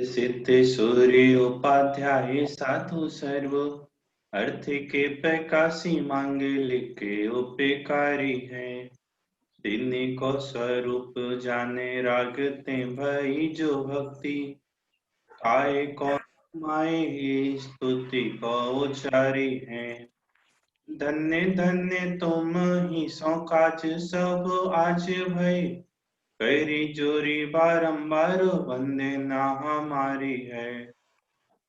सिद्ध सूर्य उपाध्याय साधु सर्व अर्थ के प्रकाशी मांगे लिखे उपकारी है। तिन्हीं को स्वरूप जाने रागते भई जो भक्ति आए को माए स्तुति को उचारी है। धन्य धन्य तुम ही सो काज सब आज भई करी जोरी बारंबार वंदे ना हमारी है।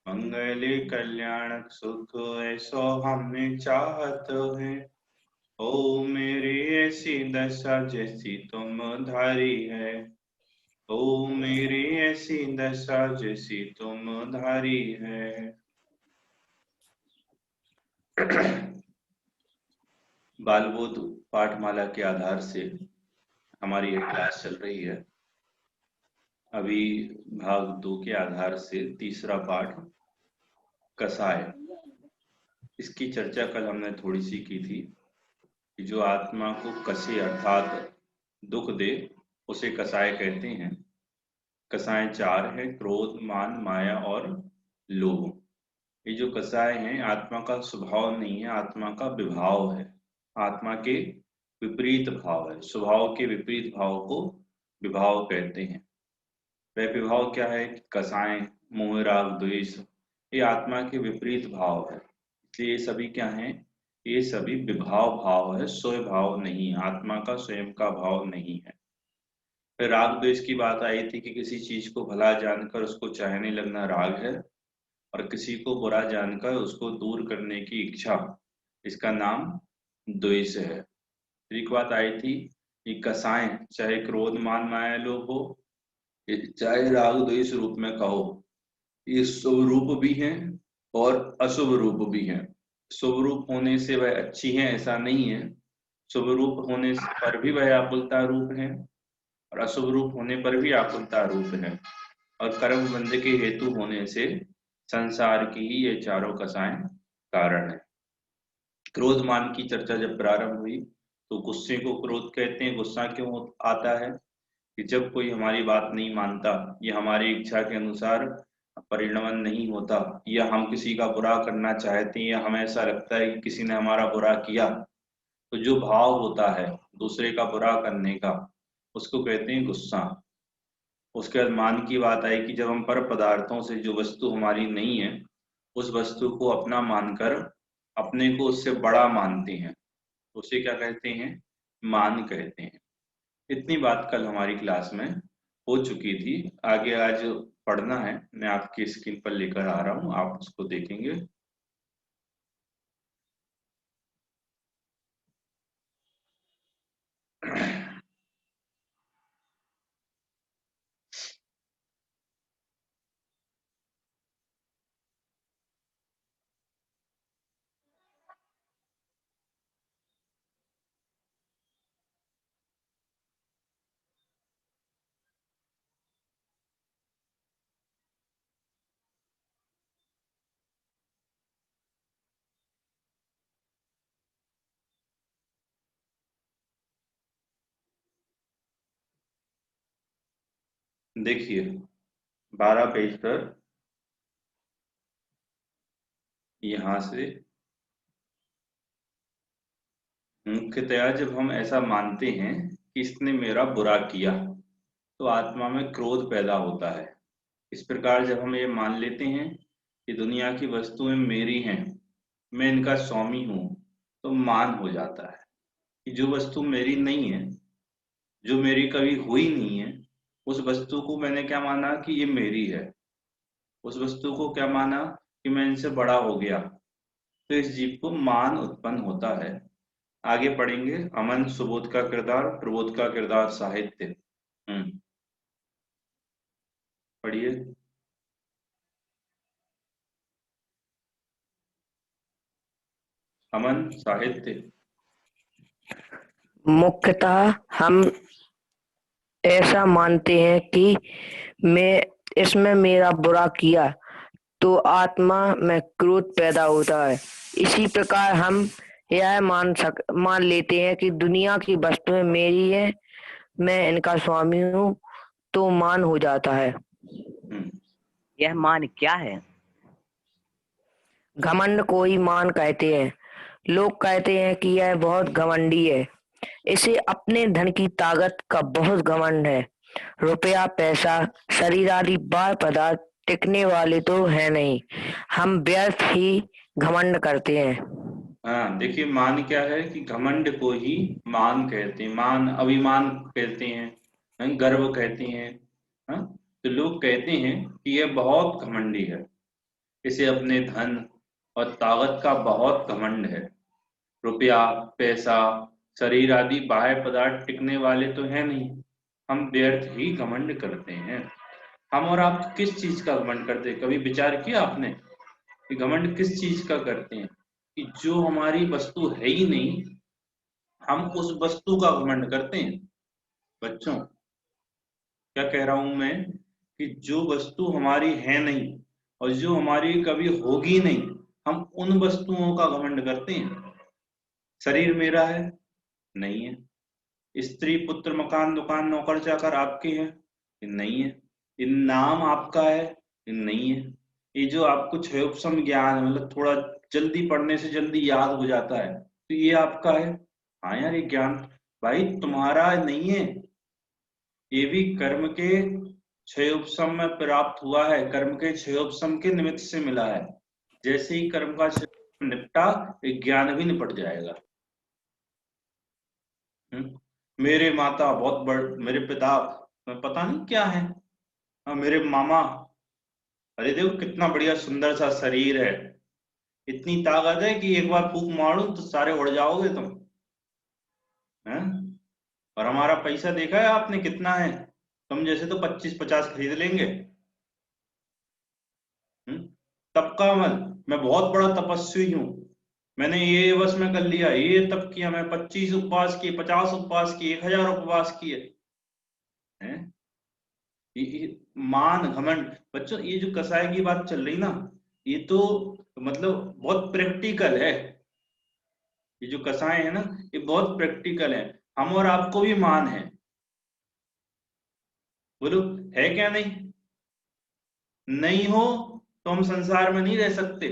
मंगल कल्याण सुख ऐसो हमने चाहत है। ओ मेरी ऐसी दशा जैसी तुम धारी है। ओ मेरी ऐसी दशा जैसी तुम धारी है। बालबोध पाठमाला के आधार से हमारी यह क्लास चल रही है। अभी भाग 2 के आधार से तीसरा पाठ कसाय, इसकी चर्चा कल हमने थोड़ी सी की थी कि जो आत्मा को कसे अर्थात दुख दे उसे कसाय कहते हैं। कसाय 4 है, क्रोध, मान, माया और लोभ। ये जो कसाय हैं आत्मा का स्वभाव नहीं है, आत्मा का विभाव है, आत्मा के विपरीत भाव है। स्वभाव के विपरीत भाव को विभाव कहते हैं। वह विभाव क्या है? कसाय, मोह, राग, द्वेष, ये आत्मा के विपरीत भाव है। इसलिए ये सभी क्या हैं? ये सभी विभाव भाव है, स्वयं भाव नहीं, आत्मा का स्वयं का भाव नहीं है। फिर राग द्वेष की बात आई थी कि किसी चीज को भला जानकर उसको चाहने लगना राग है, और किसी को बुरा जानकर उसको दूर करने की इच्छा, इसका नाम द्वेष है। एक बात आई थी कि कसाय चाहे क्रोध, मान, माया, लोभ हो, चाहे राग द्वेष रूप में कहो, ये शुभ रूप भी हैं और अशुभ रूप भी हैं। शुभ रूप होने से वह अच्छी है ऐसा नहीं है, शुभ रूप होने पर भी वह आकुलता रूप है और अशुभ रूप होने पर भी आकुलता रूप है, और कर्म बंध के हेतु होने से संसार की ही ये चारों कसाएं कारण है। क्रोध मान की चर्चा जब प्रारंभ हुई तो गुस्से को क्रोध कहते हैं। गुस्सा क्यों आता है? कि जब कोई हमारी बात नहीं मानता या हमारी इच्छा के अनुसार परिणमन नहीं होता, या हम किसी का बुरा करना चाहते हैं या हमें ऐसा लगता है कि किसी ने हमारा बुरा किया, तो जो भाव होता है दूसरे का बुरा करने का, उसको कहते हैं गुस्सा। उसके बाद मान की बात आई कि जब हम पर पदार्थों से जो वस्तु हमारी नहीं है उस वस्तु को अपना मानकर अपने को उससे बड़ा मानते हैं, उसे क्या कहते हैं? मान कहते हैं। इतनी बात कल हमारी क्लास में हो चुकी थी। आगे आज पढ़ना है, मैं आपकी स्क्रीन पर लेकर आ रहा हूं, आप उसको देखेंगे। देखिए 12 पेज पर यहां से मुख्यतया जब हम ऐसा मानते हैं कि इसने मेरा बुरा किया तो आत्मा में क्रोध पैदा होता है। इस प्रकार जब हम ये मान लेते हैं कि दुनिया की वस्तुएं मेरी हैं, मैं इनका स्वामी हूं, तो मान हो जाता है कि जो वस्तु मेरी नहीं है, जो मेरी कभी हुई नहीं है, उस वस्तु को मैंने क्या माना कि ये मेरी है। उस वस्तु को क्या माना कि मैं इनसे बड़ा हो गया, तो इस जीव को मान उत्पन्न होता है। आगे पढ़ेंगे। अमन सुबोध का किरदार, प्रबोध का किरदार साहित्य। पढ़िए। अमन साहित्य। मुख्यतः हम ऐसा मानते हैं कि मैं इसमें मेरा बुरा किया तो आत्मा में क्रोध पैदा होता है। इसी प्रकार हम यह मान लेते हैं कि दुनिया की वस्तुएं मेरी हैं, मैं इनका स्वामी हूँ तो मान हो जाता है। यह मान क्या है? घमंड को ही मान कहते हैं। लोग कहते हैं कि यह बहुत घमंडी है। इसे अपने धन की ताकत का बहुत घमंड है। रुपया, पैसा, शरीर आदि बाह्य पदार्थ टिकने वाले तो है नहीं। हम व्यर्थ ही घमंड करते हैं। हाँ, देखिए मान क्या है कि घमंड को ही मान कहते हैं, मान अभिमान कहते हैं, गर्व कहते हैं। हाँ, तो लोग कहते हैं कि यह बहुत घमंडी है, इसे अपने धन और ताकत का बहुत घमंड है। रुपया, पैसा, शरीर आदि बाह्य पदार्थ टिकने वाले तो है नहीं। हम व्यर्थ ही घमंड करते हैं। हम और आप किस चीज का घमंड करते हैं? कभी विचार किया आपने कि घमंड किस चीज का करते हैं? कि जो हमारी वस्तु है ही नहीं, हम उस वस्तु का घमंड करते हैं। बच्चों, क्या कह रहा हूं मैं कि जो वस्तु हमारी है नहीं और जो हमारी कभी होगी नहीं, हम उन वस्तुओं का घमंड करते हैं। शरीर मेरा है, नहीं है। स्त्री, पुत्र, मकान, दुकान, नौकर चाकर आपके हैं, ये नहीं है। ये नाम आपका है, ये नहीं है। ये जो आपको क्षयोपम ज्ञान है, मतलब थोड़ा जल्दी पढ़ने से जल्दी याद हो जाता है, तो ये आपका है। हाँ यार, ये ज्ञान भाई तुम्हारा नहीं है, ये भी कर्म के क्षयोपम में प्राप्त हुआ है, कर्म के क्षयोपम के निमित्त से मिला है। जैसे ही कर्म का क्षयोपम निपटा, ये ज्ञान भी निपट जाएगा। मेरे माता बहुत मेरे पिता पता नहीं क्या है, मेरे मामा, अरे देखो कितना बढ़िया सुंदर सा शरीर है, इतनी ताकत है कि एक बार फूंक मारूं तो सारे उड़ जाओगे तुम। हैं? और हमारा पैसा देखा है आपने कितना है? तुम जैसे तो 25-50 खरीद लेंगे। तप का अमल, मैं बहुत बड़ा तपस्वी हूँ, मैंने ये बस में कर लिया, ये तप किया, मैं 25 उपवास किए, 50 उपवास किए, 1000 उपवास किए। हैं? मान घमंड। बच्चों, ये जो कसाय की बात चल रही ना, ये तो मतलब बहुत प्रैक्टिकल है। ये जो कसाय है ना, ये बहुत प्रैक्टिकल है। हम और आपको भी मान है, बोलो है क्या? नहीं, नहीं हो तो हम संसार में नहीं रह सकते।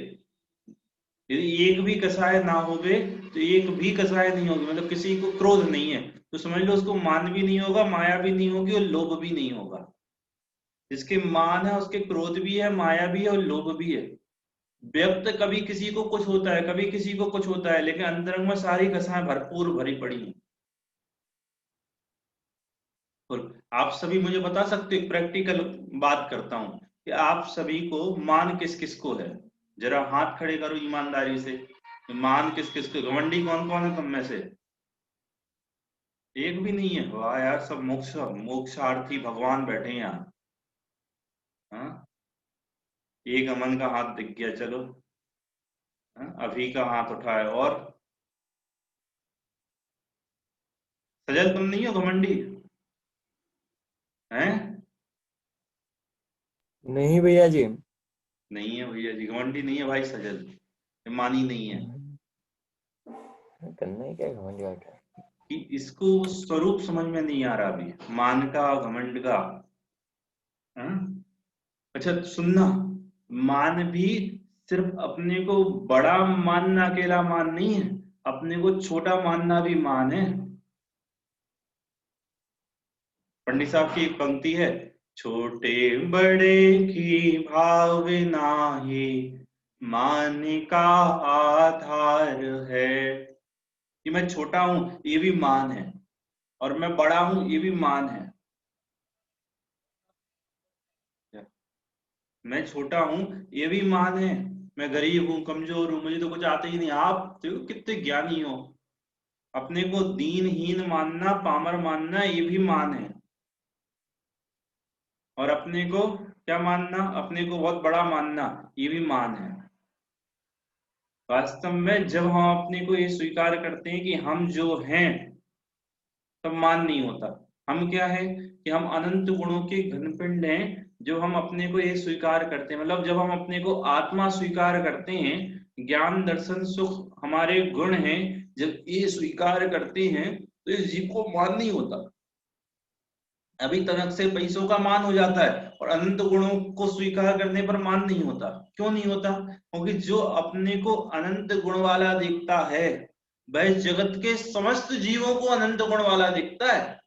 यदि एक भी कसाय ना होवे तो एक भी कसाय नहीं होगी, मतलब किसी को क्रोध नहीं है तो समझ लो उसको मान भी नहीं होगा, माया भी नहीं होगी और लोभ भी नहीं होगा। जिसके मान है उसके क्रोध भी है, माया भी है और लोभ भी है। व्यक्त कभी किसी को कुछ होता है, कभी किसी को कुछ होता है, लेकिन अंतरंग में सारी कसाएं भरपूर भरी पड़ी हैं। और आप सभी मुझे बता सकते हो, प्रैक्टिकल बात करता हूं, कि आप सभी को मान किस किस को है? जरा हाथ खड़े करो ईमानदारी से, मान किस किस को? घमंडी कौन कौन है तुम में से? एक भी नहीं है? वाह यार, सब मोक्ष मोक्षार्थी भगवान बैठे हैं यहाँ। हाँ, एक अमन का हाथ दिख गया, चलो। हाँ, अभी का हाथ उठाए। और सजल, तुम नहीं हो घमंडी? हैं? नहीं भैया जी। नहीं है भैया जी, घमंडी नहीं है भाई सजल, ये मानी नहीं है। करना ही क्या घमंड का? कि इसको स्वरूप समझ में नहीं आ रहा अभी, मान का, घमंड का। हाँ? अच्छा सुनना, मान भी सिर्फ अपने को बड़ा मानना अकेला मान नहीं है, अपने को छोटा मानना भी मान है। पंडित साहब की एक पंक्ति है, छोटे बड़े की भाव नाही, मान का आधार है। कि मैं छोटा हूं ये भी मान है, और मैं बड़ा हूं ये भी मान है। मैं छोटा हूं ये भी मान है, मैं गरीब हूं, कमजोर हूं, मुझे तो कुछ आता ही नहीं। आप देखो कितने ज्ञानी हो। अपने को दीनहीन मानना, पामर मानना, ये भी मान है। और अपने को क्या मानना? अपने को बहुत बड़ा मानना, ये भी मान है। वास्तव में जब हम अपने को ये स्वीकार करते हैं कि हम जो हैं, तब मान नहीं होता। हम क्या है कि हम अनंत गुणों के घनपिंड हैं। जो हम अपने को ये स्वीकार करते हैं, मतलब जब हम अपने को आत्मा स्वीकार करते हैं, ज्ञान दर्शन सुख हमारे गुण हैं, जब ये स्वीकार करते हैं तो इस जीव को मान नहीं होता। अभी तनक से पैसों का मान हो जाता है और अनंत गुणों को स्वीकार करने पर मान नहीं होता। क्यों नहीं होता? क्योंकि जो अपने को अनंत गुण वाला देखता है वह जगत के समस्त जीवों को अनंत गुण वाला दिखता है।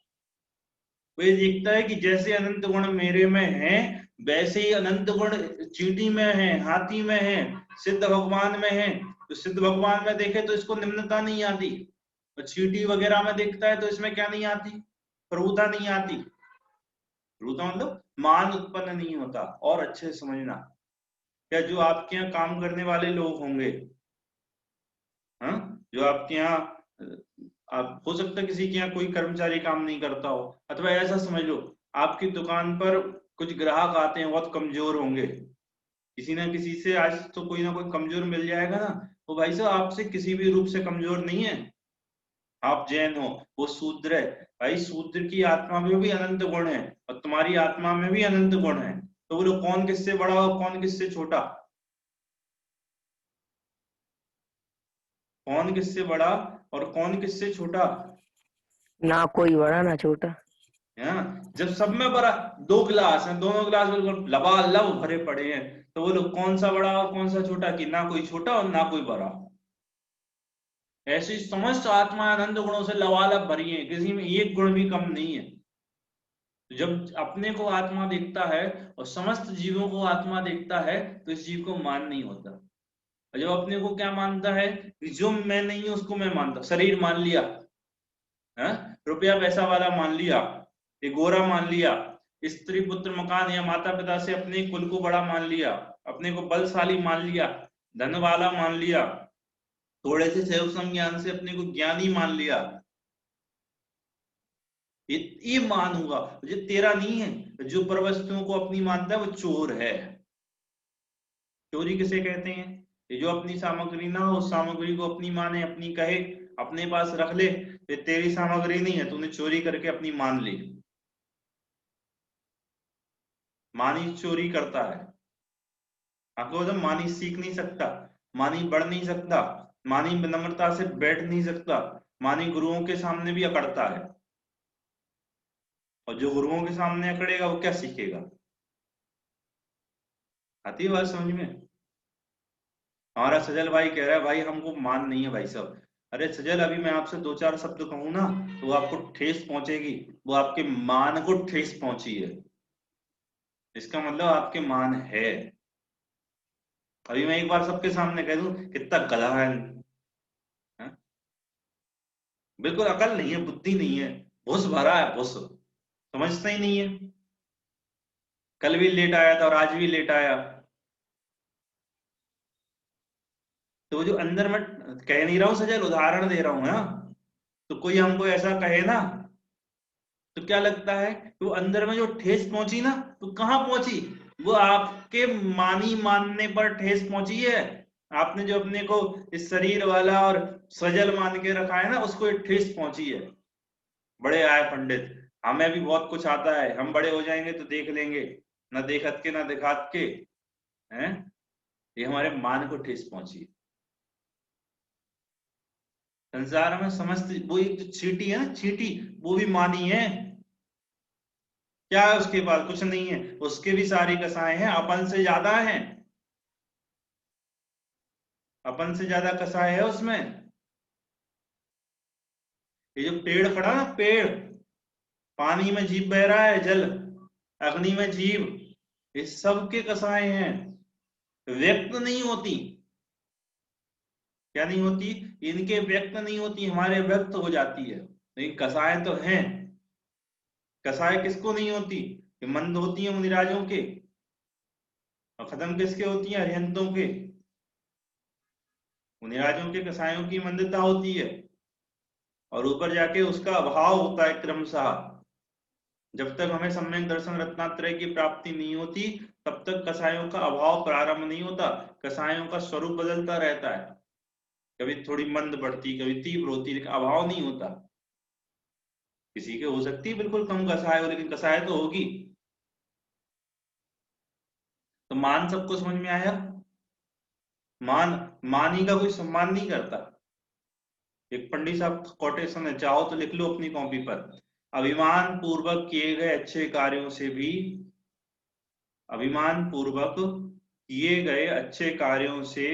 वह देखता है कि जैसे अनंत गुण मेरे में हैं वैसे ही अनंत गुण चींटी में है, हाथी में है, सिद्ध भगवान में है। तो सिद्ध भगवान में देखे तो इसको निम्नता नहीं आती, और चींटी वगैरह में देखता है तो इसमें क्या नहीं आती? प्रभुता नहीं आती। प्रभुता मतलब मान उत्पन्न नहीं होता। और अच्छे से समझना, क्या जो आपके यहाँ काम करने वाले लोग होंगे, हाँ, जो आपके यहाँ, आप हो सकता है किसी के यहाँ कोई कर्मचारी काम नहीं करता हो, अथवा ऐसा समझ लो आपकी दुकान पर कुछ ग्राहक आते हैं बहुत कमजोर होंगे, किसी ना किसी से आज तो कोई ना कोई कमजोर मिल जाएगा ना। तो भाई साहब आपसे किसी भी रूप से कमजोर नहीं है, आप जैन हो, वो शूद्र है, भाई शूद्र की आत्मा में भी अनंत गुण है और तुम्हारी आत्मा में भी अनंत गुण है। तो बोलो कौन किससे बड़ा और कौन किससे छोटा? कौन किससे बड़ा और कौन किससे छोटा? ना कोई बड़ा ना छोटा। है ना? जब सब में बड़ा, दो गिलास हैं, दोनों गिलास बिल्कुल लबालब भरे पड़े हैं, तो बोलो कौन सा बड़ा और कौन सा छोटा? कि ना कोई छोटा और ना कोई बड़ा। ऐसी समस्त आत्मा आनंद गुणों से लबालब भरी है, किसी में एक गुण भी कम नहीं है। तो जब अपने को आत्मा देखता है और समस्त जीवों को आत्मा देखता है तो इस जीव को मान नहीं होता। और जब अपने को क्या मानता है कि जो मैं नहीं हूं उसको मैं मानता, शरीर मान लिया, है, रुपया पैसा वाला मान लिया, ये गोरा मान लिया, स्त्री पुत्र मकान या माता पिता से अपने कुल को बड़ा मान लिया, अपने को बलशाली मान लिया, धन वाला मान लिया, थोड़े से सहयोग ज्ञान से अपने को ज्ञानी मान लिया, ये मान होगा। ये तेरा नहीं है। जो पर वस्तुओं को अपनी मानता है वो चोर है। चोरी किसे कहते हैं? ये जो अपनी सामग्री ना हो, उस सामग्री को अपनी माने, अपनी कहे, अपने पास रख ले, ये तेरी सामग्री नहीं है, तूने चोरी करके अपनी मान ली। मानी चोरी करता है। आपको मतलब मानी सीख नहीं सकता, मानी बढ़ नहीं सकता, मानी विनम्रता से बैठ नहीं सकता, मानी गुरुओं के सामने भी अकड़ता है। और जो गुरुओं के सामने अकड़ेगा वो क्या सीखेगा? आती है बात समझ में? हमारा सजल भाई कह रहा है भाई हमको मान नहीं है भाई साहब। अरे सजल, अभी मैं आपसे दो चार शब्द कहूं ना तो वो आपको ठेस पहुंचेगी, वो आपके मान को ठेस पहुंची है, इसका मतलब आपके मान है। अभी मैं एक बार सबके सामने कह दूं कितना गधा है, हाँ? बिल्कुल अकल नहीं है, बुद्धि नहीं है, भुस भरा है, भुस, समझता ही नहीं है। कल भी लेट आया था और आज भी लेट आया। तो वो जो अंदर में, कह नहीं रहा हूं सजल, उदाहरण दे रहा हूं ना, तो कोई हमको ऐसा कहे ना तो क्या लगता है कि वो अंदर में जो ठेस पहुंची ना, तो कहां पहुंची? वो आपके मानी मानने पर ठेस पहुंची है। आपने जो अपने को इस शरीर वाला और सजल मान के रखा है ना, उसको एक ठेस पहुंची है। बड़े आए पंडित, हमें भी बहुत कुछ आता है, हम बड़े हो जाएंगे तो देख लेंगे, ना देखत के ना दिखात के, हैं? ये हमारे मान को ठेस पहुंची। संसार में समस्त, वो एक जो चींटी है ना, चींटी, वो भी मानी है। क्या है उसके पास? कुछ नहीं है, उसके भी सारी कसाएं हैं, अपन से ज्यादा हैं, अपन से ज्यादा कसाए है उसमें। ये जो पेड़ खड़ा ना, पेड़, पानी में जीव बह रहा है, जल, अग्नि में जीव, ये सबके कसाए हैं, व्यक्त नहीं होती। क्या नहीं होती? इनके व्यक्त नहीं होती, हमारे व्यक्त हो जाती है, लेकिन कसाए तो हैं। कसाए किसको नहीं होती? ये मंद होती है मुनिराजों के, और खत्म किसके होती है? अरिहंतों के। मुनिराजों के कसायों की मंदता होती है, और ऊपर जाके उसका अभाव होता है क्रमशः। जब तक हमें सम्यक दर्शन रत्नात्रय की प्राप्ति नहीं होती तब तक कसायों का अभाव प्रारंभ नहीं होता। कसायों का स्वरूप बदलता रहता है, कभी थोड़ी मंद बढ़ती, कभी तीव्र होती, लेकिन अभाव नहीं होता। किसी के हो सकती है बिल्कुल कम कसाय हो, लेकिन कसाय तो होगी। तो मान सबको समझ में आया? मान, मानी का कोई सम्मान नहीं करता। एक पंडित साहब कोटेशन है, चाहो तो लिख लो अपनी कॉपी पर। अभिमान पूर्वक किए गए अच्छे कार्यों से भी, अभिमान पूर्वक किए गए अच्छे कार्यों से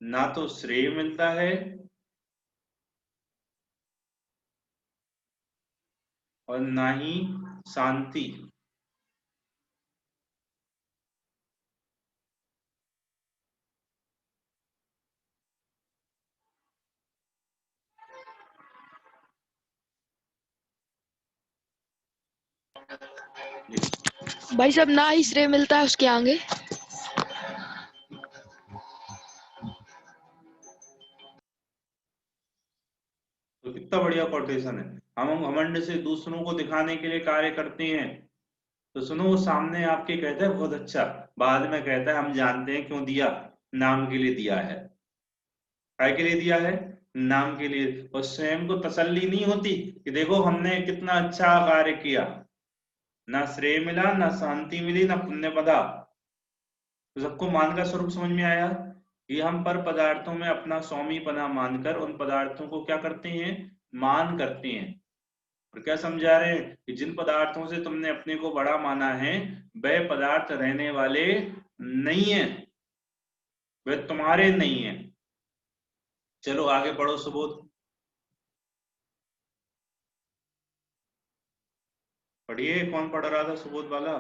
ना तो श्रेय मिलता है और ना ही शांति। भाई साहब ना ही श्रेय मिलता है उसके आगे। तो कितना बढ़िया कोटेशन है। हम घमंड से दूसरों को दिखाने के लिए कार्य करते हैं, तो सुनो, वो सामने आपके कहता है बहुत अच्छा, बाद में कहता है हम जानते हैं क्यों दिया, नाम के लिए दिया है। काय के लिए दिया है? नाम के लिए। और स्वयं को तसल्ली नहीं होती कि देखो हमने कितना अच्छा कार्य किया, ना श्रेय मिला, ना शांति मिली, ना पुण्य पदा। तो सबको मान का स्वरूप समझ में आया कि हम पर पदार्थों में अपना स्वामी पना मानकर उन पदार्थों को क्या करते हैं, मान करते हैं। और क्या समझा रहे हैं कि जिन पदार्थों से तुमने अपने को बड़ा माना है वे पदार्थ रहने वाले नहीं है, वे तुम्हारे नहीं है। चलो आगे पढ़ो सुबोध, पढ़िए। कौन पढ़ रहा था सुबोध वाला?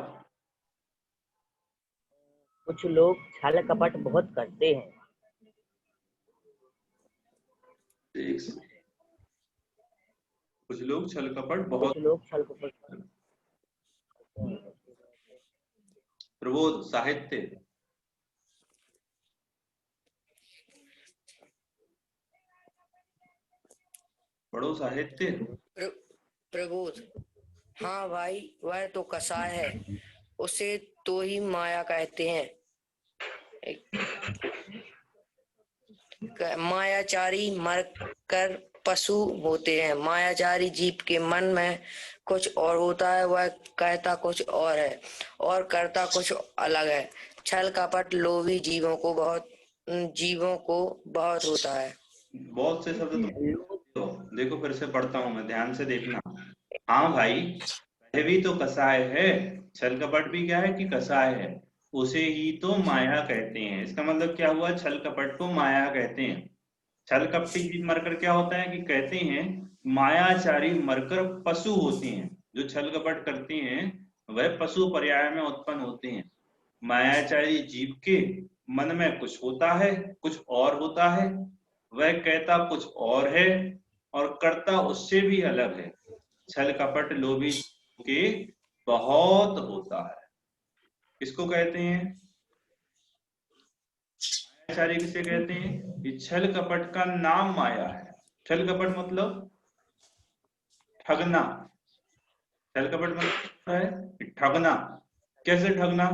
कुछ लोग छल कपट बहुत करते हैं। कुछ लोग छल कपट कुछ बहुत। लोग छल कपट प्रबोध साहित्य। पढ़ो साहित्य। प्रबोध। हाँ भाई, वह तो कसाय है, उसे तो ही माया कहते हैं। मायाचारी मरकर पशु होते हैं। मायाचारी जीव के मन में कुछ और होता है, वह कहता कुछ और है और करता कुछ अलग है। छल कपट लोभी जीवों को बहुत होता है। बहुत से शब्द तो देखो, फिर से पढ़ता हूं मैं, ध्यान से देखना। हाँ भाई, वह भी तो कसाय है, छल कपट भी क्या है कि कसाय है, उसे ही तो माया कहते हैं। इसका मतलब क्या हुआ, छल कपट को माया कहते हैं। छल कपटी जीव मरकर क्या होता है कि कहते हैं मायाचारी मरकर पशु होते हैं। जो छल कपट करते हैं वह पशु पर्याय में उत्पन्न होते हैं। मायाचारी जीव के मन में कुछ होता है, कुछ और होता है, वह कहता कुछ और है और करता उससे भी अलग है। छल कपट लोभी के बहुत होता है। किसको कहते हैं? मायाचारी किसे कहते हैं? कि छल कपट का नाम माया है। छल कपट मतलब ठगना। छल कपट मतलब है कि ठगना। कैसे ठगना?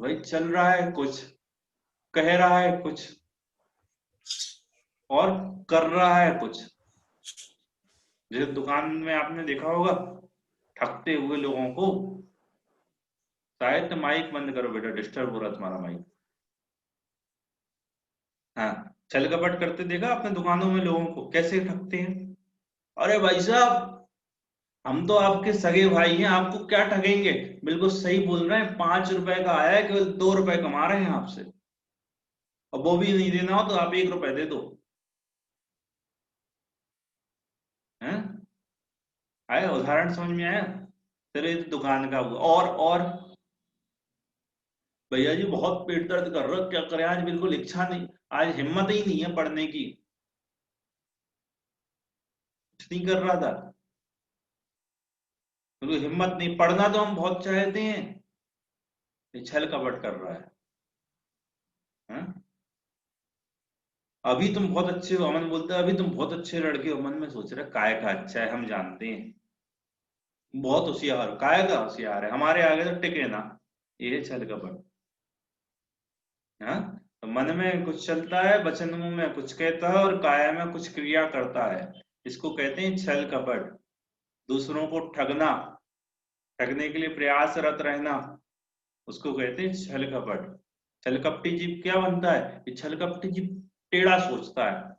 भाई चल रहा है कुछ, कह रहा है कुछ और कर रहा है कुछ। जैसे दुकान में आपने देखा होगा ठगते हुए लोगों को। शायद माइक बंद करो बेटा, डिस्टर्ब हो रहा तुम्हारा माइक। हाँ, छल कपट करते देखा आपने दुकानों में लोगों को, कैसे ठगते हैं? अरे भाई साहब, हम तो आपके सगे भाई हैं, आपको क्या ठगेंगे। बिल्कुल सही बोल रहे हैं, 5 रुपए का आया है, केवल 2 रुपए कमा रहे हैं आपसे, और वो भी नहीं देना हो तो आप 1 रुपए दे दो। हैं? आया उदाहरण समझ में आया? चलो ये तो दुकान का हुआ। और भैया जी बहुत पेट दर्द कर रहा है, क्या करें, आज बिल्कुल इच्छा नहीं, आज हिम्मत ही नहीं है पढ़ने की, कुछ नहीं कर रहा था, बिल्कुल हिम्मत नहीं, पढ़ना तो हम बहुत चाहते हैं, ये छल कपट कर रहा है। हैं? अभी तुम बहुत अच्छे हो, अमन बोलता है अभी तुम बहुत अच्छे लड़के हो, मन में सोच रहे काय का अच्छा है, हम जानते हैं बहुत होशियार हो, काय का होशियार है, हमारे आगे तो टिके ना। ये है छल कपट। हाँ, तो मन में कुछ चलता है, वचन मुंह में कुछ कहता है और काया में कुछ क्रिया करता है, इसको कहते हैं छल कपट। दूसरों को ठगना, ठगने के लिए प्रयासरत रहना, उसको कहते हैं छल कपट। छल कपटी जीव क्या बनता है? ये छल कपटी जीव टेढ़ा सोचता है।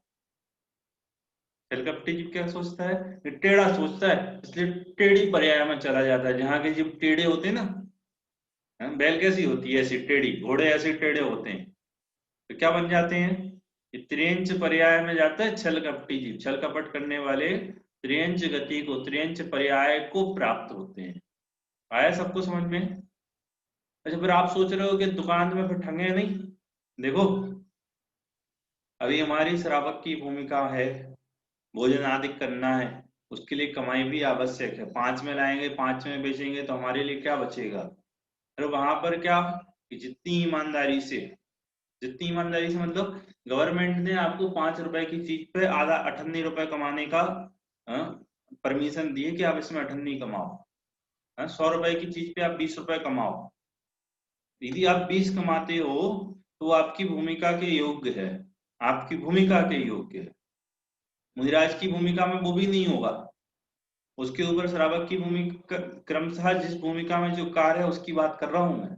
छल कपटी जीव क्या सोचता है? ये टेढ़ा सोचता है, इसलिए टेढ़ी पर्याय में चला जाता है। जहाँ के जीव टेढ़े होते हैं ना, बैल कैसी होती है? ऐसी टेढ़ी, घोड़े ऐसे टेढ़े होते हैं, तो क्या बन जाते हैं? ये त्रियंच पर्याय में जाता है छल कपटी जीव। छल कपट करने वाले त्रियंच गति को, त्रियंच पर्याय को प्राप्त होते हैं। आया सबको समझ में? अच्छा, फिर आप सोच रहे हो कि दुकान में फिर ठगे नहीं? देखो, अभी हमारी श्रावक की भूमिका है, भोजन आदि करना है, उसके लिए कमाई भी आवश्यक है। 5 में लाएंगे, 5 में बेचेंगे तो हमारे लिए क्या बचेगा? अरे वहां पर क्या कि जितनी ईमानदारी से मतलब गवर्नमेंट ने आपको 5 रुपए की चीज पे आधा 98 रुपए कमाने का परमिशन दिए कि आप इसमें 98 कमाओ। 100 रुपए की चीज पे आप 20 रुपए कमाओ। यदि आप 20 कमाते हो तो आपकी भूमिका के योग्य है, आपकी भूमिका के योग्य है। मुनिराज की भूमिका में वो भी नहीं होगा, उसके ऊपर श्रावक की भूमिका, क्रमशः जिस भूमिका में जो कार्य है उसकी बात कर रहा हूं मैं।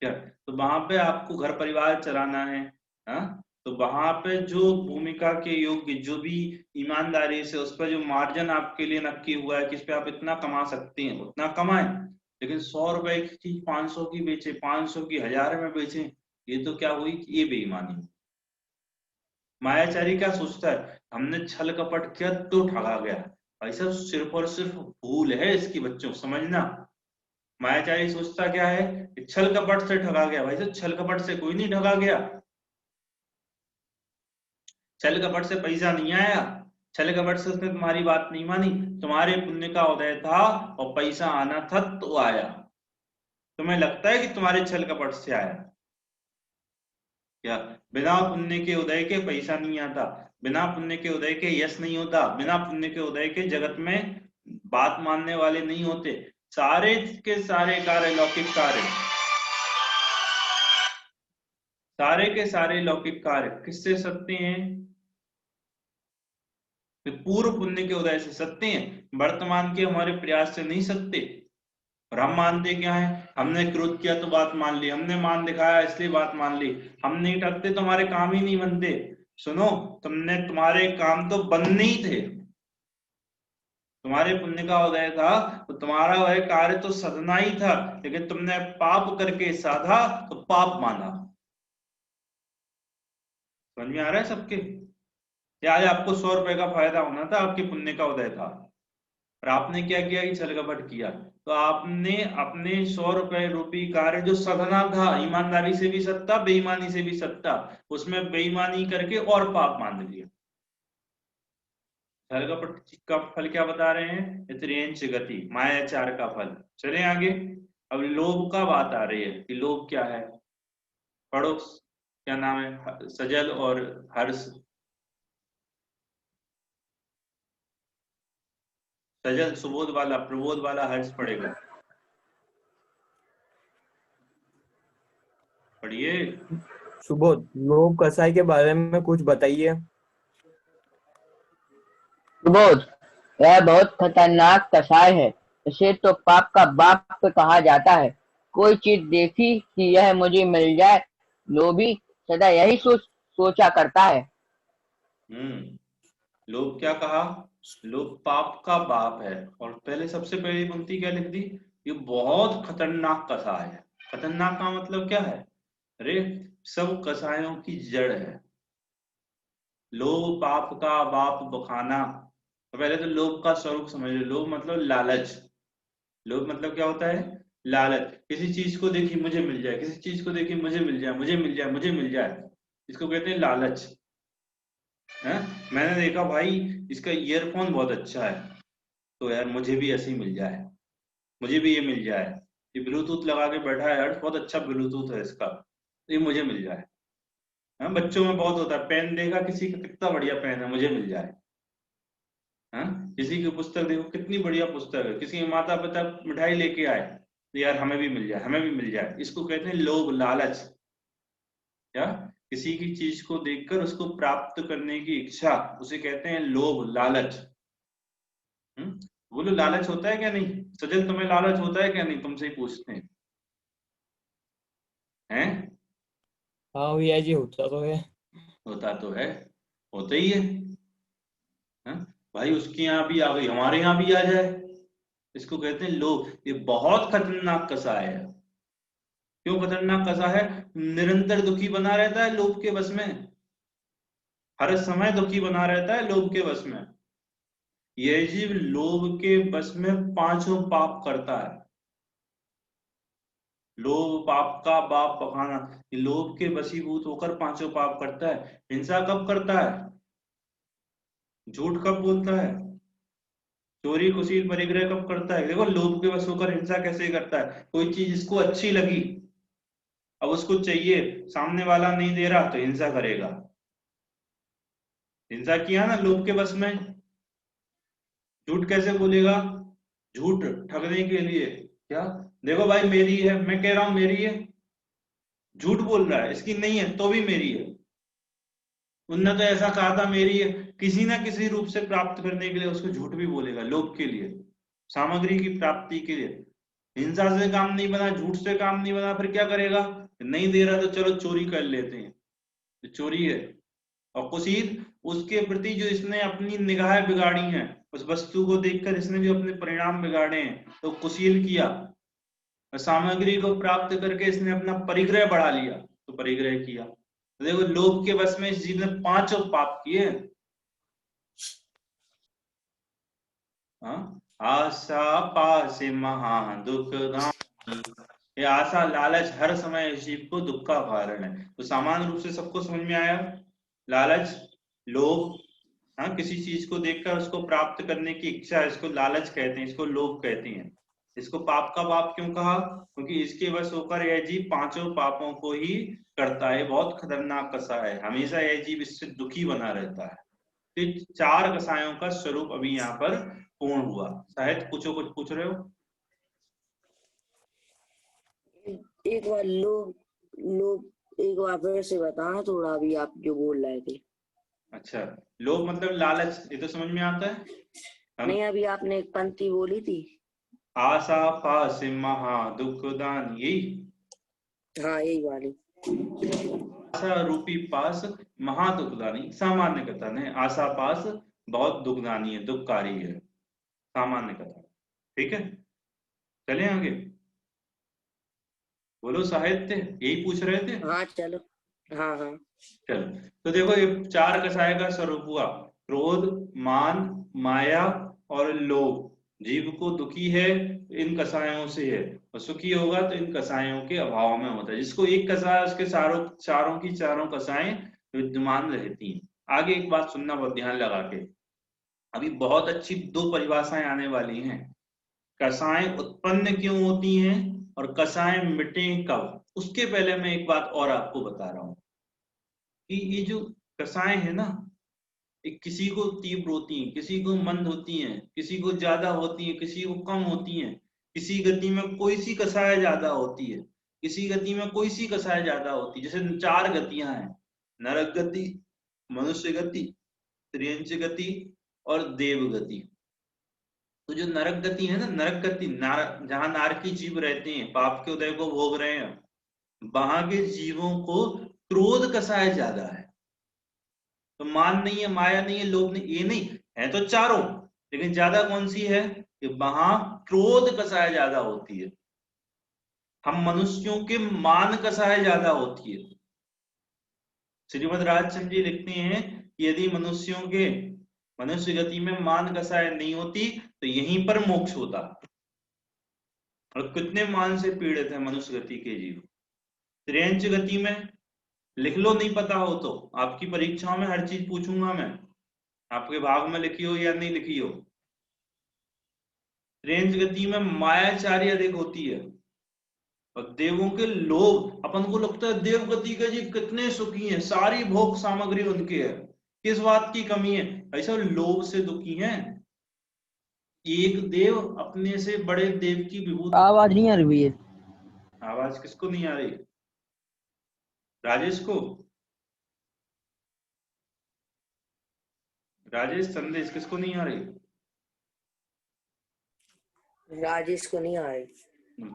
क्या तो वहां पे आपको घर परिवार चलाना है, तो वहां पे जो भूमिका के योग्य, जो भी ईमानदारी से उस पर जो मार्जिन आपके लिए नक्की हुआ है कि इस पे आप इतना कमा सकते हैं उतना कमाएं। लेकिन 100 रुपए की चीज 500 की बेचे, 500 की 1000 में बेचे, ये तो क्या हुई कि ये बेईमानी। मायाचारी क्या सोचता है? हमने छल कपट किया तो ठगा गया। भाई साहब, सिर्फ और सिर्फ भूल है इसकी, बच्चों समझना। मायाचारी सोचता क्या है कि छल कपट से ठगा गया। भाई साहब, छल कपट से कोई नहीं ठगा गया। छल कपट से पैसा नहीं आया, छल कपट से उसने तुम्हारी बात नहीं मानी। तुम्हारे पुण्य का उदय था और पैसा आना था तो आया। तुम्हें लगता है कि तुम्हारे छल कपट से आया? क्या बिना पुण्य के उदय के पैसा नहीं आता, बिना पुण्य के उदय के यश नहीं होता, बिना पुण्य के उदय के जगत में बात मानने वाले नहीं होते। सारे के सारे कार्य लौकिक कार्य, सारे के सारे लौकिक कार्य किससे सत्य हैं? पूर्व पुण्य के उदय से सत्य हैं, वर्तमान के हमारे प्रयास से नहीं सत्य। और हम मानते क्या है? हमने क्रोध किया तो बात मान ली, हमने मान दिखाया इसलिए बात मान ली। हम नहीं ठगते तो हमारे काम ही नहीं बनते। सुनो, तुम्हारे काम तो बनने ही थे। तुम्हारे पुण्य का उदय था तो तुम्हारा वह कार्य तो सधना ही था, लेकिन तुमने पाप करके साधा तो पाप माना। समझ में आ रहा है सबके? आज आपको 100 रुपए का फायदा होना था, आपके पुण्य का उदय था, और आपने क्या किया कि छल कपट किया। तो आपने अपने 100 रुपए रूपी कार्य जो सधना था, ईमानदारी से भी सत्ता, बेईमानी से भी सत्ता, उसमें बेईमानी करके और पाप मान लिया। छल कपट का फल क्या बता रहे हैं? त्रियंच गति, मायाचार का फल। चले आगे। अब लोभ का बात आ रही है कि लोभ क्या है। पढ़ो, क्या नाम है? सजल और हर्ष। सजल सुबोध वाला, प्रबोध वाला, हर्ष पढ़ेगा। पढ़िए। सुबोध, लोभ कसाई के बारे में कुछ बताइए। सुबोध, यह बहुत खतरनाक कसाय है। इसे तो पाप का बाप कहा जाता है। कोई चीज देखी कि यह मुझे मिल जाए, लोभी सदा यही सोचा करता है। लोभ क्या कहा? लोभ पाप का बाप है। और पहले सबसे पहली पंक्ति क्या लिख दी? ये बहुत खतरनाक कसाय है। खतरनाक का मतलब क्या है? अरे, सब कसायों की जड़ है। लोभ पाप का बाप बखाना। तो पहले तो लोभ का स्वरूप समझ लो। लोभ मतलब लालच। लोभ मतलब क्या होता है? लालच। किसी चीज को देखी मुझे मिल जाए, किसी चीज को देखी मुझे मिल जाए, मुझे मिल जाए, मुझे मिल जाए, इसको कहते हैं लालच। है? मैंने देखा भाई इसका ईयरफोन बहुत अच्छा है, तो यार मुझे भी ऐसे ही मिल जाए, मुझे भी ये मिल जाए। ये ब्लूटूथ लगा के बैठा है यार, बहुत अच्छा ब्लूटूथ है इसका, तो ये मुझे मिल जाए। बच्चों में बहुत होता है, पेन देखा किसी का, कितना बढ़िया पेन है, मुझे मिल जाए। किसी की पुस्तक देखो, कितनी बढ़िया पुस्तक है, किसी के माता पिता मिठाई लेके आए तो यार हमें भी मिल जाए, हमें भी मिल जाए। इसको कहते हैं लोभ, लालच। क्या? किसी की चीज को देखकर उसको प्राप्त करने की इच्छा, उसे कहते हैं लोभ, लालच। बोलो, लालच होता है क्या नहीं? सजल, तुम्हें लालच होता है क्या नहीं? तुमसे ही पूछते हैं। हैं? हाँ भैया जी, होता तो है। होता तो है, होता ही है। हैं? भाई उसके यहाँ भी आ गई, हमारे यहाँ भी आ जाए। इसको कहते हैं लोभ। ये बहुत खतरनाक कसाय है। क्यों खतरनाक कसा है? निरंतर दुखी बना रहता है लोभ के वश में, हर समय दुखी बना रहता है लोभ के वश में। यह जीव लोभ के वश में पांचों पाप करता है। लोभ पाप का बाप पखाना। ये लोभ के वशीभूत होकर पांचों पाप करता है। हिंसा कब करता है? झूठ कब बोलता है? चोरी कुशील परिग्रह कब करता है? देखो लोभ के वश होकर हिंसा कैसे करता है। कोई चीज इसको अच्छी लगी, अब उसको चाहिए, सामने वाला नहीं दे रहा तो हिंसा करेगा। हिंसा किया ना लोभ के वश में। झूठ कैसे बोलेगा? झूठ ठगने के लिए। क्या? देखो भाई मेरी है, मैं कह रहा हूं मेरी है, झूठ बोल रहा है, इसकी नहीं है तो भी मेरी है। उनने तो ऐसा कहा था मेरी है। किसी ना किसी रूप से प्राप्त करने के लिए उसको झूठ भी बोलेगा, लोभ के लिए, सामग्री की प्राप्ति के लिए। हिंसा से काम नहीं बना, झूठ से काम नहीं बना, फिर क्या करेगा? नहीं दे रहा तो चलो चोरी कर लेते हैं, तो चोरी है। और कुसीत, उसके प्रति जो इसने अपनी निगाहें बिगाड़ी हैं, उस वस्तु को देखकर इसने जो अपने परिणाम बिगाड़े हैं, तो कुशील किया। और सामग्री को प्राप्त करके इसने अपना परिग्रह बढ़ा लिया, तो परिग्रह किया। तो देखो लोभ के वश में इस जीव ने पांचों पाप किए। हाँ? आशा पास महा दुख गामी। ये आशा लालच हर समय इस जीव को दुख का कारण है। तो सामान्य रूप से सबको समझ में आया? लालच, लोभ, हाँ, किसी चीज को देखकर उसको प्राप्त करने की इच्छा, इसको लालच कहते हैं, इसको लोभ कहते हैं। इसको पाप का बाप क्यों कहा? क्योंकि इसके वश होकर यह जीव पांचों पापों को ही करता है। बहुत खतरनाक कसा है, हमेशा यह जीव इससे दुखी बना रहता है। तो चार कसायों का स्वरूप अभी यहाँ पर पूर्ण हुआ। शायद पूछो, कुछ पूछ रहे हो? एक बार लोग लोग एक बार फिर से बताना थोड़ा, अभी आप जो बोल रहे थे। अच्छा, लोभ मतलब लालच, ये तो समझ में आता है। हम नहीं, अभी आपने एक पंक्ति बोली थी। आशा पास महा दुख दान, यही हाँ, यही वाली। आशा रूपी पास महा दुखदानी, सामान्य कथन है। आशा पास बहुत दुखदानी है, दुखकारी है, सामान्य कथन। ठीक है, चले आगे। बोलो साहित्य, यही पूछ रहे थे। हाँ चलो। हाँ हाँ। चलो, तो देखो ये चार कसाय का स्वरूप हुआ। क्रोध, मान, माया और लोभ। जीव को दुखी है इन कसायों से है, और सुखी होगा तो इन कसायों के अभाव में होता है। जिसको एक कसाय, उसके चारों की चारों कसाएं विद्यमान रहती हैं। आगे एक बात सुनना बहुत ध्यान लगा के, अभी बहुत अच्छी दो परिभाषाएं आने वाली हैं। कसाएं उत्पन्न क्यों होती हैं और कसाएं मिटे कब। उसके पहले मैं एक बात और आपको बता रहा हूं कि ये जो कसाएं है ना, एक किसी को तीव्र होती हैं, किसी को मंद होती हैं, किसी को ज्यादा होती हैं, किसी को कम होती हैं। किसी गति में कोई सी कसाय ज्यादा होती है, किसी गति में कोई सी कसाय ज्यादा होती है। जैसे चार गतियां हैं, नरक गति, मनुष्य गति, त्रियंच गति और देव गति। तो जो नरक गति है ना, नरक गति, जहां नारकी जीव रहते हैं, पाप के उदय को भोग रहे हैं, वहां के जीवों को क्रोध कसाय ज्यादा है। तो मान नहीं है, माया नहीं है, लोभ नहीं, ये नहीं है, तो चारों, लेकिन ज्यादा कौन सी है? कि वहां क्रोध कसाय ज्यादा होती है। हम मनुष्यों के मान कसाय ज्यादा होती है। श्रीमद राजचंद्र जी लिखते हैं कि यदि मनुष्यों के मनुष्य गति में मान कसाय नहीं होती तो यहीं पर मोक्ष होता। और कितने मान से पीड़ित है मनुष्य गति के जीव। त्रियंच गति में लिख लो, नहीं पता हो तो आपकी परीक्षाओं में हर चीज पूछूंगा मैं, आपके भाग में लिखी हो या नहीं लिखी हो। त्रियंच गति में मायाचार्य अधिक होती है और देवों के लोभ। अपन को लगता है देव गति के जीव कितने सुखी हैं, सारी भोग सामग्री उनकी है, किस बात की कमी है? ऐसा लोभ से दुखी हैं। एक देव अपने से बड़े देव की विभूति। आवाज नहीं आ रही भैया। आवाज किसको नहीं आ रही? राजेश को? राजेश, संदेश किसको नहीं आ रही? राजेश को नहीं आ रही।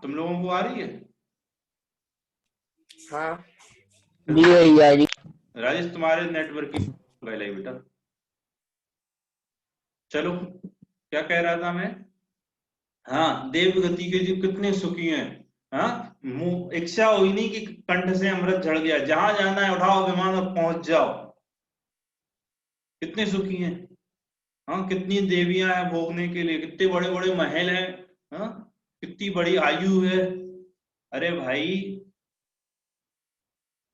तुम लोगों को आ रही है? हाँ जी भैया जी। राजेश तुम्हारे नेटवर्क की पहले बेटा। चलो क्या कह रहा था मैं। हाँ, देवगति के जो कितने सुखी हैं। हाँ, मुंह इच्छा हुई नहीं कि कंठ से अमृत झड़ गया, जहां जाना है उठाओ विमान और पहुंच जाओ। कितने सुखी हैं। हाँ, कितनी देवियां हैं भोगने के लिए, कितने बड़े बड़े महल हैं। हाँ, कितनी बड़ी आयु है। अरे भाई,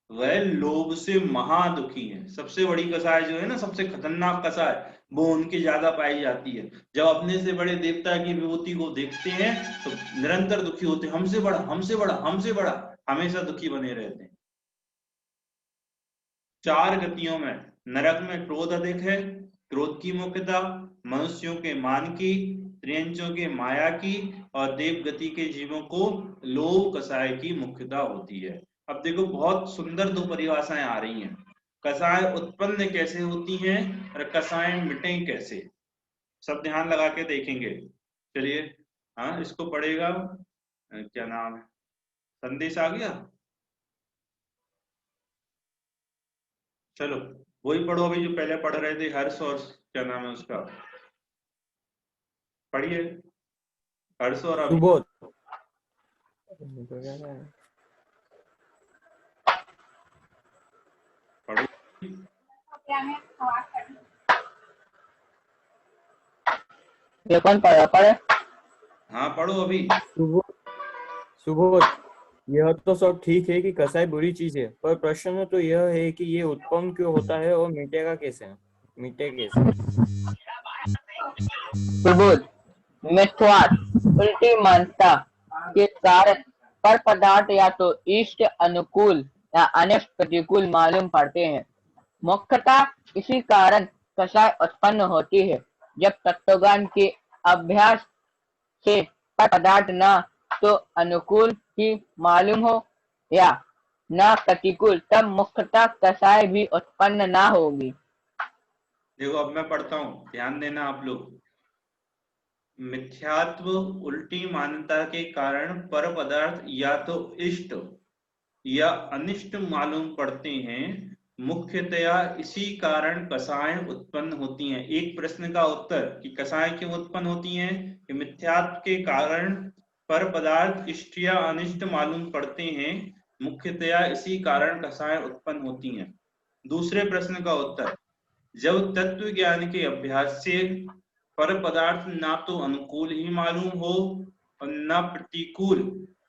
वह लोभ से महा दुखी है। सबसे बड़ी कसाय जो है ना, सबसे खतरनाक कसाय, वो उनकी ज्यादा पाई जाती है। जब अपने से बड़े देवता की विभूति को देखते हैं तो निरंतर दुखी होते हैं, हमसे बड़ा हमसे बड़ा हमसे बड़ा, हमेशा दुखी बने रहते हैं। 4 गतियों में, नरक में क्रोध अधिक है, क्रोध की मुख्यता, मनुष्यों के मान की, त्रियंचों के माया की, और देव गति के जीवों को लोभ कसाय की मुख्यता होती है। अब देखो, बहुत सुंदर 2 परिभाषाएं आ रही हैं। कसाय उत्पन्न कैसे होती हैं और कसाय मिटें कैसे, सब ध्यान लगा के देखेंगे। चलिए, हाँ, इसको पढ़ेगा, क्या नाम है, संदेश आ गया। चलो वही पढ़ो अभी जो पहले पढ़ रहे थे, हर्ष और क्या नाम है उसका, पढ़िए। हर्ष और अभी सुबोध। पढ़ो। ये कौन पढ़ा पढ़े? हाँ पढ़ो अभी। सुबोध सुबोध, यह तो सब ठीक है कि कसाई बुरी चीज है, पर प्रश्न तो यह है कि ये उत्पन्न क्यों होता है और मिटेगा कैसे, मिटे कैसे। सुबोध, मिथ्यात्व, उल्टी मानता के कारण पर पदार्थ या तो इष्ट अनुकूल या अनिष्ट प्रतिकूल मालूम पड़ते हैं। मुख्यतः इसी कारण कसाय उत्पन्न होती है। जब तत्वज्ञान के अभ्यास से पर पदार्थ न तो अनुकूल ही मालूम हो या न प्रतिकूल, तब मुख्यतः कसाय भी उत्पन्न न होगी। देखो अब मैं पढ़ता हूँ, ध्यान देना आप लोग। मिथ्यात्व, उल्टी मान्यता के कारण पर पदार्थ या तो इष्ट या अनिष्ट मालूम पड़ते हैं, मुख्यतया इसी कारण कसाएं उत्पन्न होती हैं। एक प्रश्न का उत्तर कि कसाएं क्यों उत्पन्न होती हैं, कि मिथ्यात्व के कारण पर पदार्थ इष्ट या अनिष्ट मालूम पड़ते हैं, मुख्यतया इसी कारण कसाएं उत्पन्न होती हैं। दूसरे प्रश्न का उत्तर, जब तत्व ज्ञान के अभ्यास से पर पदार्थ ना तो अनुकूल ही मालूम हो और न प्रतिकूल,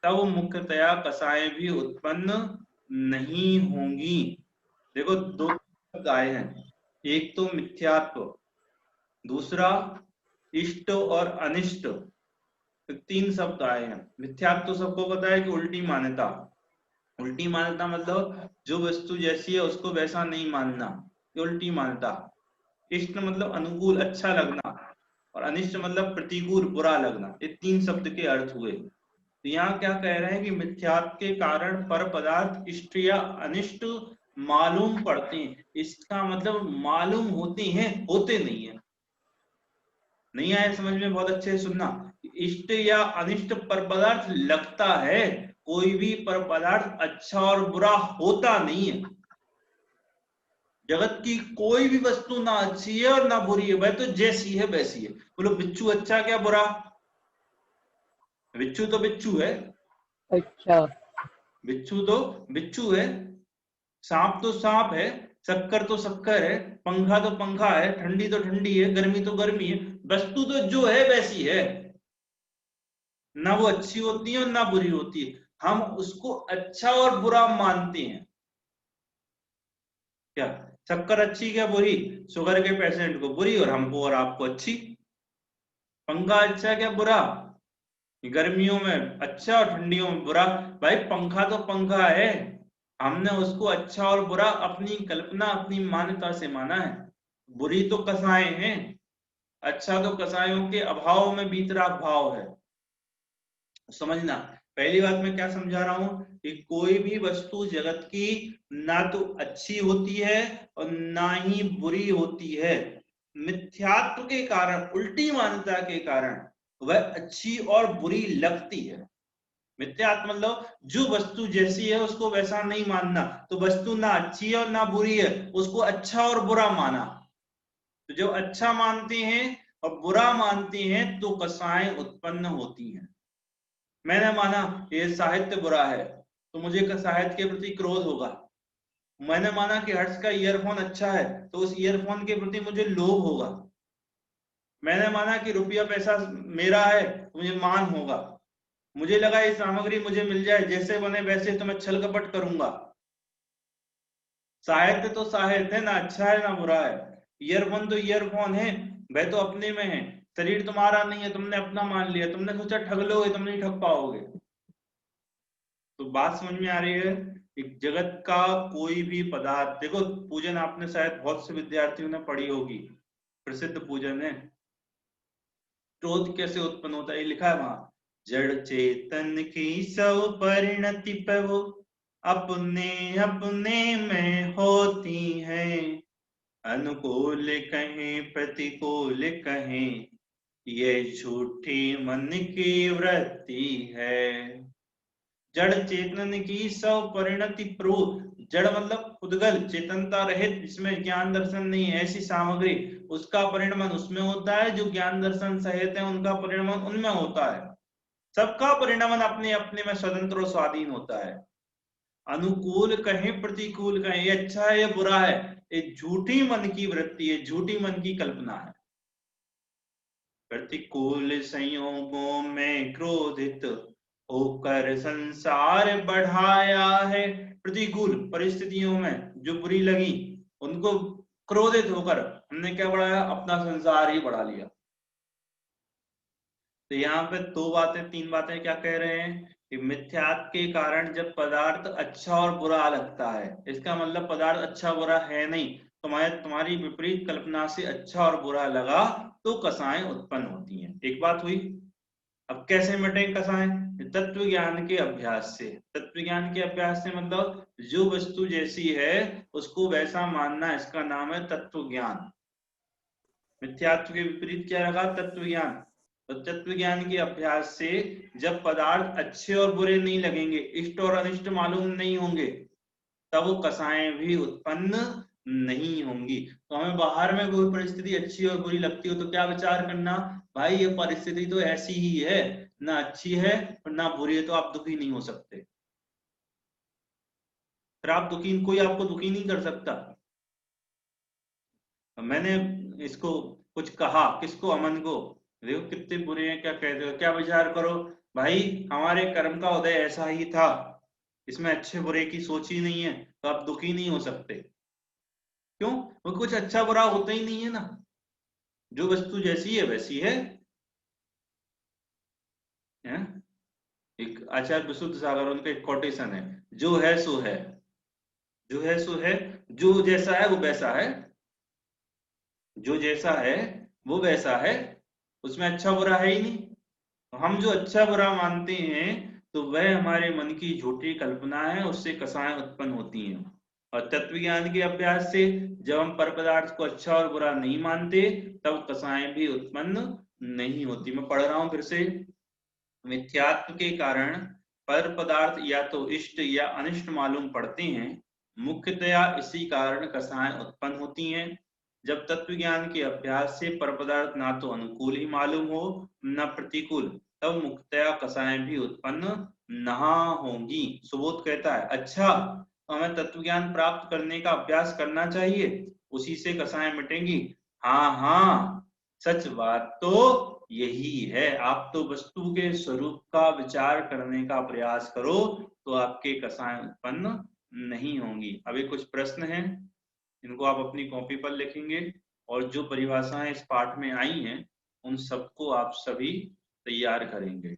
तब मुख्यतया कसाएं भी उत्पन्न नहीं होंगी। देखो 2 शब्द आए हैं, एक तो मिथ्यात्व, दूसरा इष्ट और अनिष्ट, तो 3 शब्द आए हैं। मिथ्यात्व तो सबको पता है कि उल्टी मान्यता। उल्टी मान्यता मतलब जो वस्तु जैसी है उसको वैसा नहीं मानना, ये उल्टी मान्यता। इष्ट मतलब अनुकूल, अच्छा लगना, और अनिष्ट मतलब प्रतिकूल, बुरा लगना। ये 3 शब्द के अर्थ हुए। तो यहाँ क्या कह रहे हैं कि मिथ्यात्व के कारण पर पदार्थ इष्ट या अनिष्ट मालूम पड़ते हैं। इसका मतलब मालूम होते हैं, होते नहीं है। नहीं आया समझ में, बहुत अच्छे से सुनना। इष्ट या अनिष्ट पर पदार्थ लगता है, कोई भी पर पदार्थ अच्छा और बुरा होता नहीं है। जगत की कोई भी वस्तु ना अच्छी है और ना बुरी है, वह तो जैसी है वैसी है। बोलो बिच्छू अच्छा क्या बुरा, बिच्छू तो बिच्छू है। अच्छा, बिच्छू तो बिच्छू है, सांप तो सांप है, शक्कर तो शक्कर है, पंखा तो पंखा है, ठंडी तो ठंडी है, गर्मी तो गर्मी है। वस्तु तो जो है वैसी है, ना वो अच्छी होती है और ना बुरी होती है। हम उसको अच्छा और बुरा मानते हैं। क्या शक्कर अच्छी क्या बुरी, शुगर के पेशेंट को बुरी और हमको और आपको अच्छी। पंखा अच्छा क्या बुरा, गर्मियों में अच्छा और ठंडियों में बुरा। भाई पंखा तो पंखा है, हमने उसको अच्छा और बुरा अपनी कल्पना, अपनी मान्यता से माना है। बुरी तो कसाएं हैं, अच्छा तो कसायों के अभाव में बीतराग भाव है। समझना, पहली बात मैं क्या समझा रहा हूं कि कोई भी वस्तु जगत की ना तो अच्छी होती है और ना ही बुरी होती है। मिथ्यात्व के कारण, उल्टी मान्यता के कारण वह अच्छी और बुरी लगती है। मिथ्यात्व मतलब जो वस्तु जैसी है उसको वैसा नहीं मानना। तो वस्तु ना अच्छी है और ना बुरी है, उसको अच्छा और बुरा माना। तो जब अच्छा मानते हैं और बुरा मानते हैं तो कसाएं उत्पन्न होती हैं। मैंने माना ये साहित्य बुरा है तो मुझे साहित्य के प्रति क्रोध होगा। मैंने माना कि हर्ष का ईयरफोन अच्छा है तो उस ईयरफोन के प्रति मुझे लोभ होगा। मैंने माना कि रुपया पैसा मेरा है तो मुझे मान होगा। मुझे लगा ये सामग्री मुझे मिल जाए जैसे बने वैसे तो मैं छल कपट करूंगा। साहित्य तो साहित्य है, ना अच्छा है ना बुरा है। ईयरफोन तो ईयरफोन है, वह तो अपने में है। शरीर तुम्हारा नहीं है, तुमने अपना मान लिया, तुमने सोचा ठग लोगे, तुम नहीं ठग पाओगे। तो बात समझ में आ रही है। एक जगत का कोई भी पदार्थ, देखो पूजन आपने शायद बहुत से विद्यार्थियों ने पढ़ी होगी, प्रसिद्ध पूजन है। क्रोध कैसे उत्पन्न होता है, ये लिखा है वहां, जड़ चेतन की सब परिणति पे वो अपने अपने में होती है, अनुकूल कहें प्रतिकूल कहें, ये झूठी मन की वृत्ति है। जड़ चेतन की सब परिणति प्रो, जड़ मतलब उद्गल चेतनता रहित जिसमें ज्ञान दर्शन नहीं है ऐसी सामग्री, उसका परिणमन उसमें होता है। जो ज्ञान दर्शन सहित है उनका परिणमन उनमें होता है। सबका परिणमन अपने अपने में स्वतंत्र और स्वाधीन होता है। अनुकूल कहें प्रतिकूल कहें, ये अच्छा है ये बुरा है, ये झूठी मन की वृत्ति है, झूठी मन की कल्पना है। प्रतिकूल संयोगों में क्रोधित होकर संसार बढ़ाया है। प्रतिकूल परिस्थितियों में जो बुरी लगी उनको क्रोधित होकर हमने क्या बढ़ाया, अपना संसार ही बढ़ा लिया। तो यहाँ पे दो बातें तीन बातें क्या कह रहे हैं कि मिथ्यात्व के कारण जब पदार्थ अच्छा और बुरा लगता है, इसका मतलब पदार्थ अच्छा बुरा है नहीं, तुम्हारी विपरीत कल्पना से अच्छा और बुरा लगा तो कसाएं उत्पन्न होती हैं। एक बात हुई। अब कैसे मिटें कसाएं? तत्व ज्ञान के अभ्यास से। तत्व ज्ञान के अभ्यास से मतलब जो वस्तु जैसी है उसको वैसा मानना, इसका नाम है तत्व ज्ञान। मिथ्यात्व के विपरीत क्या लगा, तत्व ज्ञान। तो तत्व ज्ञान के अभ्यास से जब पदार्थ अच्छे और बुरे नहीं लगेंगे, इष्ट और अनिष्ट मालूम नहीं होंगे, तब कसाएं भी उत्पन्न नहीं होंगी। तो हमें बाहर में कोई परिस्थिति अच्छी और बुरी लगती हो तो क्या विचार करना, भाई ये परिस्थिति तो ऐसी ही है, ना अच्छी है और ना बुरी है, तो आप दुखी नहीं हो सकते। फिर आप दुखी, कोई आपको दुखी नहीं कर सकता। मैंने इसको कुछ कहा, किसको, अमन को, देखो कितने बुरे हैं, क्या कहते हो, क्या विचार करो, भाई हमारे कर्म का उदय ऐसा ही था, इसमें अच्छे बुरे की सोच ही नहीं है, तो आप दुखी नहीं हो सकते। क्यों? वो कुछ अच्छा बुरा होता ही नहीं है ना, जो वस्तु जैसी है वैसी है। एक आचार्य विशुद्ध सागर, उनका एक कोटेशन है, जो है सो है, जो है सो है, जो जैसा है वो वैसा है, जो जैसा है वो वैसा है, उसमें अच्छा बुरा है ही नहीं। हम जो अच्छा बुरा मानते हैं तो वह हमारे मन की झूठी कल्पना है, उससे कसाएं उत्पन्न होती हैं। और तत्व ज्ञान के अभ्यास से जब हम पर पदार्थ को अच्छा और बुरा नहीं मानते तब कसाएं भी उत्पन्न नहीं होती। मैं पढ़ रहा हूं फिर से। मिथ्यात्व के कारण पर पदार्थ या तो इष्ट या अनिष्ट मालूम पड़ते हैं, मुख्यतया इसी कारण कसाएं उत्पन्न होती हैं। जब तत्व ज्ञान के अभ्यास से पर पदार्थ ना तो अनुकूल ही मालूम हो न प्रतिकूल, तब मुख्यतया कसाएं भी उत्पन्न नहा होंगी। सुबोध कहता है अच्छा, तो हमें तत्व ज्ञान प्राप्त करने का अभ्यास करना चाहिए, उसी से कसाएं मिटेंगी। हाँ हाँ, सच बात तो यही है। आप तो वस्तु के स्वरूप का विचार करने का प्रयास करो तो आपके कसाएं उत्पन्न नहीं होंगी। अभी कुछ प्रश्न हैं, इनको आप अपनी कॉपी पर लिखेंगे और जो परिभाषाएं इस पाठ में आई हैं उन सबको आप सभी तैयार करेंगे।